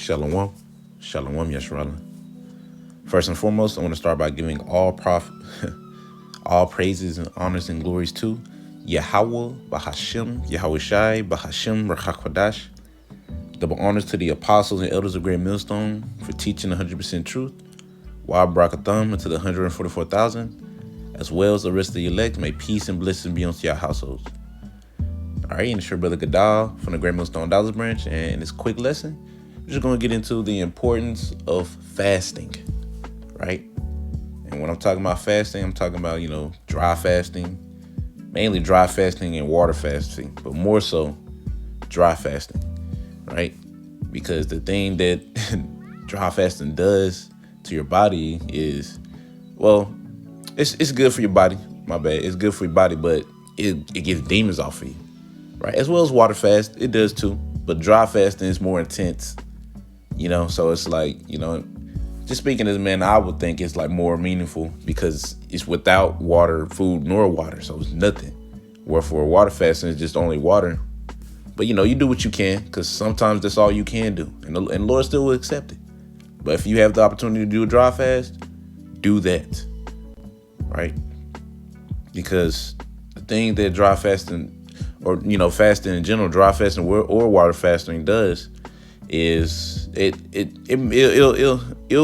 Shalom. Shalom, Yesharala. First and foremost, I want to start by giving all praises and honors and glories to Yahweh, Bahashim, Yahweh Shai, Bahashim, Rachakwadash. Double honors to the apostles and elders of Great Millstone for teaching 100% truth. Wa Barakatham and to the 144,000, as well as the rest of the elect. May peace and blessings be unto your households. All right, and it's your brother Gadal from the Great Millstone Dollars Branch, and in this quick lesson, we're just going to get into the importance of fasting, right? And when I'm talking about fasting, I'm talking about, dry fasting, mainly dry fasting and water fasting, but more so dry fasting, right? Because the thing that dry fasting does to your body is, well, it's good for your body. My bad. It's good for your body, but it gets demons off of you, right? As well as water fast, it does too. But dry fasting is more intense, So it's like, just speaking as a man, I would think it's like more meaningful because it's without water, food, nor water, so it's nothing. Where for water fasting, it's just only water. But you do what you can, because sometimes that's all you can do, and the Lord still will accept it. But if you have the opportunity to do a dry fast, do that, right? Because the thing that dry fasting, or fasting in general, dry fasting or water fasting does, is it'll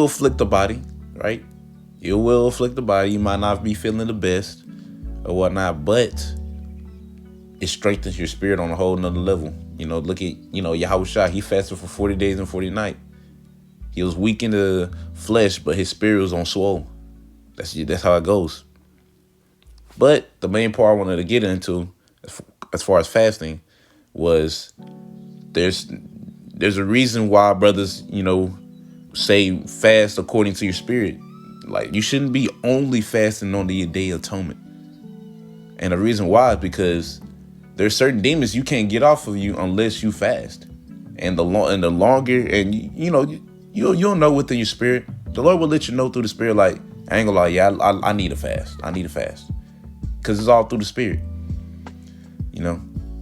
afflict the body, right? It will afflict the body. You might not be feeling the best or whatnot, but it strengthens your spirit on a whole nother level. Look at Yahweh Shai. He fasted for 40 days and 40 nights. He was weak in the flesh, but his spirit was on swole. That's how it goes. But the main part I wanted to get into, as far as fasting, was there's a reason why brothers, say fast according to your spirit. Like, you shouldn't be only fasting on the Day of Atonement. And the reason why is because there's certain demons you can't get off of you unless you fast. And the longer, and you'll know within your spirit. The Lord will let you know through the spirit, like, I ain't gonna lie, yeah, I need a fast. I need a fast. Because it's all through the spirit.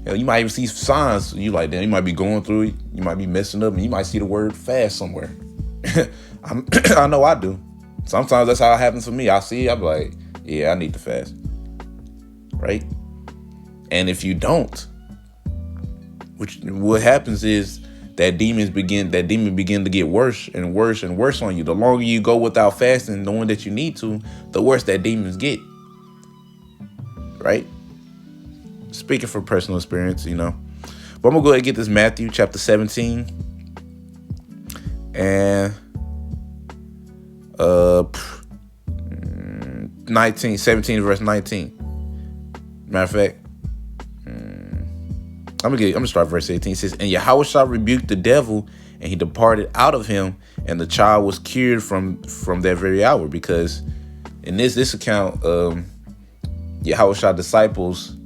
Hell, you might even see signs. You like, damn, you might be going through it. You might be messing up, and you might see the word fast somewhere. I know I do. Sometimes that's how it happens for me. I see it, I'm like, yeah, I need to fast. Right? And if you don't, what happens is that demon begin to get worse and worse and worse on you. The longer you go without fasting, knowing that you need to, the worse that demons get. Right? Speaking from personal experience, But I'm gonna go ahead and get this Matthew chapter 17 and 17 verse 19. Matter of fact, I'm gonna start verse 18. It says, "And Yahweh shall rebuke the devil, and he departed out of him, and the child was cured from that very hour." Because in this account, Yahweh shall disciples,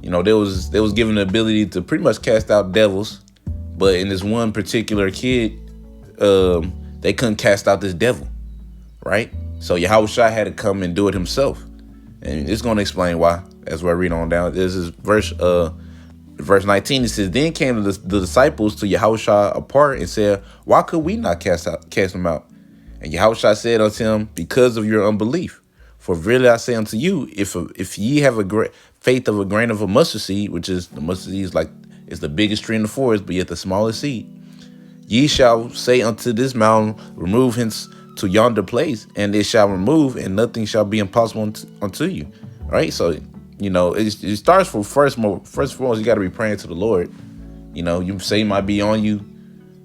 they was given the ability to pretty much cast out devils, but in this one particular kid, they couldn't cast out this devil, right? So Yahweh Shai had to come and do it himself, and it's going to explain why as we read on down. This is verse 19. It says, "Then came the disciples to Yahweh Shai apart and said, Why could we not cast them out? And Yahweh Shai said unto him, Because of your unbelief. For verily I say unto you, if ye have a great faith of a grain of a mustard seed," which is the mustard seed is the biggest tree in the forest, but yet the smallest seed, "ye shall say unto this mountain, Remove hence to yonder place, and it shall remove, and nothing shall be impossible unto you." Right? So, it starts from first and foremost, you got to be praying to the Lord. You say it might be on you,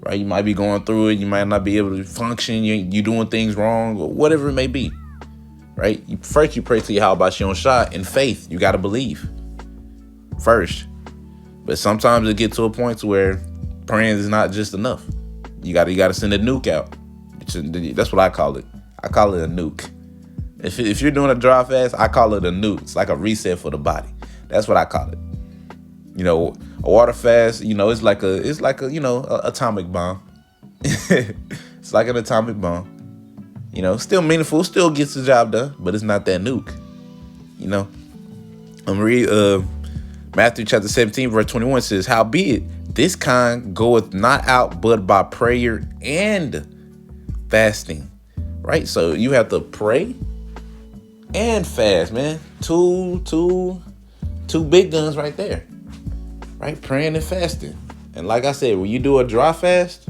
right? You might be going through it. You might not be able to function. You're doing things wrong, or whatever it may be. Right? First, you pray to Yahweh Shai Shai in faith. You got to believe first. But sometimes it gets to a point to where praying is not just enough. You got to send a nuke out. That's what I call it. I call it a nuke. If you're doing a dry fast, I call it a nuke. It's like a reset for the body. That's what I call it. A water fast, it's like a atomic bomb. It's like an atomic bomb. Still meaningful, still gets the job done, but it's not that nuke. I'm read Matthew chapter 17, verse 21 says, "Howbeit This kind goeth not out but by prayer and fasting. Right? So you have to pray and fast, man. Two big guns right there. Right? Praying and fasting. And like I said, when you do a dry fast,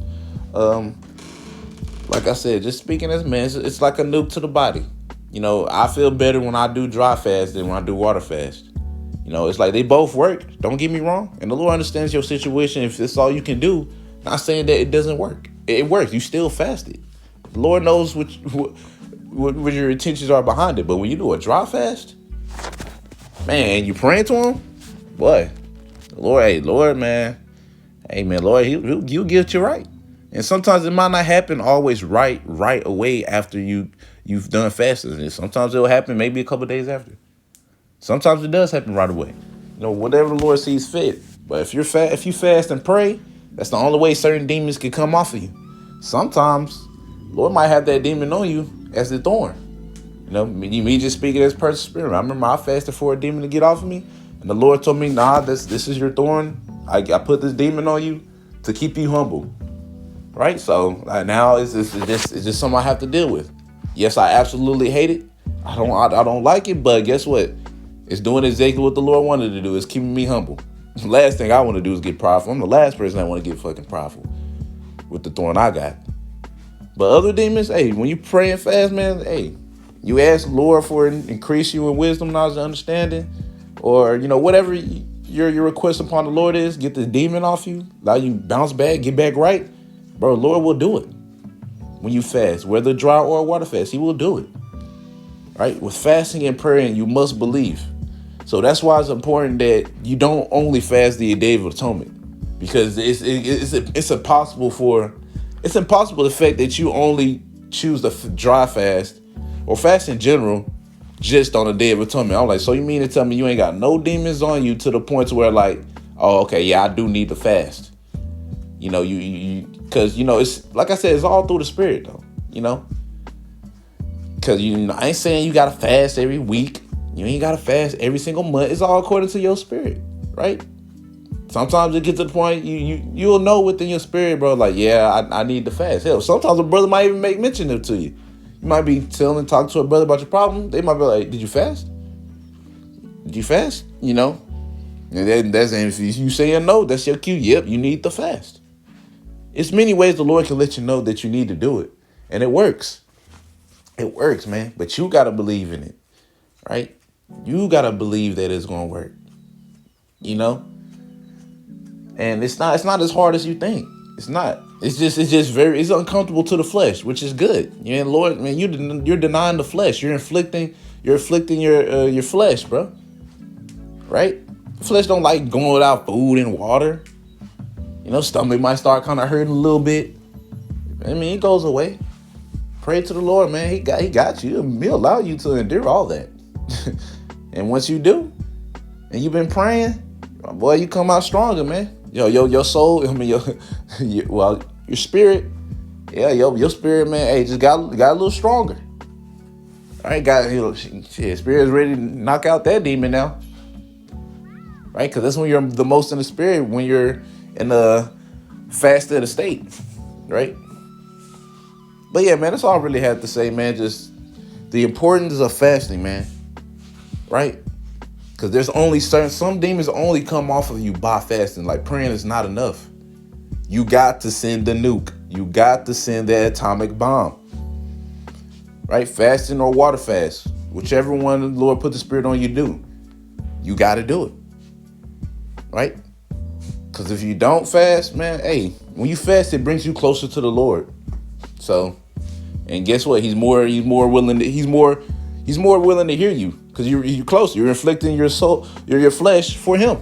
like I said, just speaking as man, it's like a nuke to the body. You know, I feel better when I do dry fast than when I do water fast. You know, it's like they both work. Don't get me wrong. And the Lord understands your situation. If it's all you can do, not saying that it doesn't work. It works. You still fasted. The Lord knows what your intentions are behind it. But when you do a dry fast, man, you praying to him, boy, Lord, man. Hey, man, Lord, he'll get you right. And sometimes it might not happen always right away after you've done fasting. And sometimes it'll happen maybe a couple of days after. Sometimes it does happen right away. You know, whatever the Lord sees fit. But if you fast and pray, that's the only way certain demons can come off of you. Sometimes Lord might have that demon on you as the thorn. You know, me just speaking as personal spirit. I remember I fasted for a demon to get off of me, and the Lord told me, "Nah, this is your thorn. I put this demon on you to keep you humble." Right? So now it's just something I have to deal with. Yes, I absolutely hate it. I don't like it, but guess what? It's doing exactly what the Lord wanted to do. It's keeping me humble. The last thing I want to do is get prideful. I'm the last person I want to get fucking prideful with the thorn I got. But other demons, hey, when you pray and fast, man, hey, you ask the Lord for increase you in wisdom, knowledge, and understanding, or you know whatever your request upon the Lord is, get the demon off you, allow you bounce back, get back right, bro. Lord will do it when you fast, whether dry or water fast. He will do it. Right? With fasting and praying, you must believe. So that's why it's important that you don't only fast the Day of Atonement, because it's impossible the fact that you only choose the dry fast or fast in general just on the Day of Atonement. I'm like, so you mean to tell me you ain't got no demons on you to the point to where like, oh, okay, yeah, I do need to fast. You know, you because you know it's like I said, it's all through the Spirit though. You know, because I ain't saying you gotta fast every week. You ain't gotta fast every single month. It's all according to your spirit, right? Sometimes it gets to the point you'll know within your spirit, bro. Like, yeah, I need to fast. Hell, sometimes a brother might even make mention of it to you. You might be talking to a brother about your problem. They might be like, "Did you fast? Did you fast?" You know, and that's if you saying no, that's your cue. Yep, you need to fast. It's many ways the Lord can let you know that you need to do it, and it works. It works, man. But you gotta believe in it, right? You gotta believe that it's gonna work. You know, and it's not as hard as you think. It's not. It's just it's uncomfortable to the flesh, which is good. You know, Lord, man, you're denying the flesh. You're inflicting your flesh, bro. Right? The flesh don't like going without food and water. You know, stomach might start kind of hurting a little bit. I mean, it goes away. Pray to the Lord, man. He got you. He'll allow you to endure all that. And once you do, and you've been praying, boy, you come out stronger, man. Your soul, I mean, your spirit, yeah, your spirit, man, hey, just got a little stronger. All right, spirit's ready to knock out that demon now. Right? Because that's when you're the most in the spirit, when you're in the fasted state, right? But yeah, man, that's all I really had to say, man. Just the importance of fasting, man. Right? Because there's only some demons only come off of you by fasting. Like praying is not enough. You got to send the nuke. You got to send the atomic bomb. Right? Fasting or water fast. Whichever one the Lord put the Spirit on you do. You got to do it. Right? Because if you don't fast, man, hey, when you fast, it brings you closer to the Lord. So, and guess what? He's more willing to hear you because you're close. You're inflicting your soul, your flesh for him.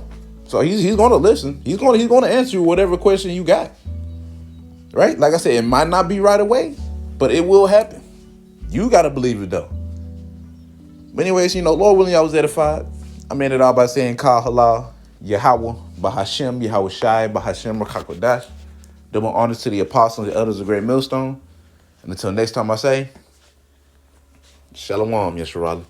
So he's going to listen. He's going to answer whatever question you got. Right? Like I said, it might not be right away, but it will happen. You got to believe it though. But anyways, Lord willing, I was edified. I made it all by saying Kal Halal, Yahweh, Bahashem, Yahweh Shai, Bahashem, Rakakodash. Double honors to the apostles and the elders of Great Millstone. And until next time I say, Shalom, Yesharali.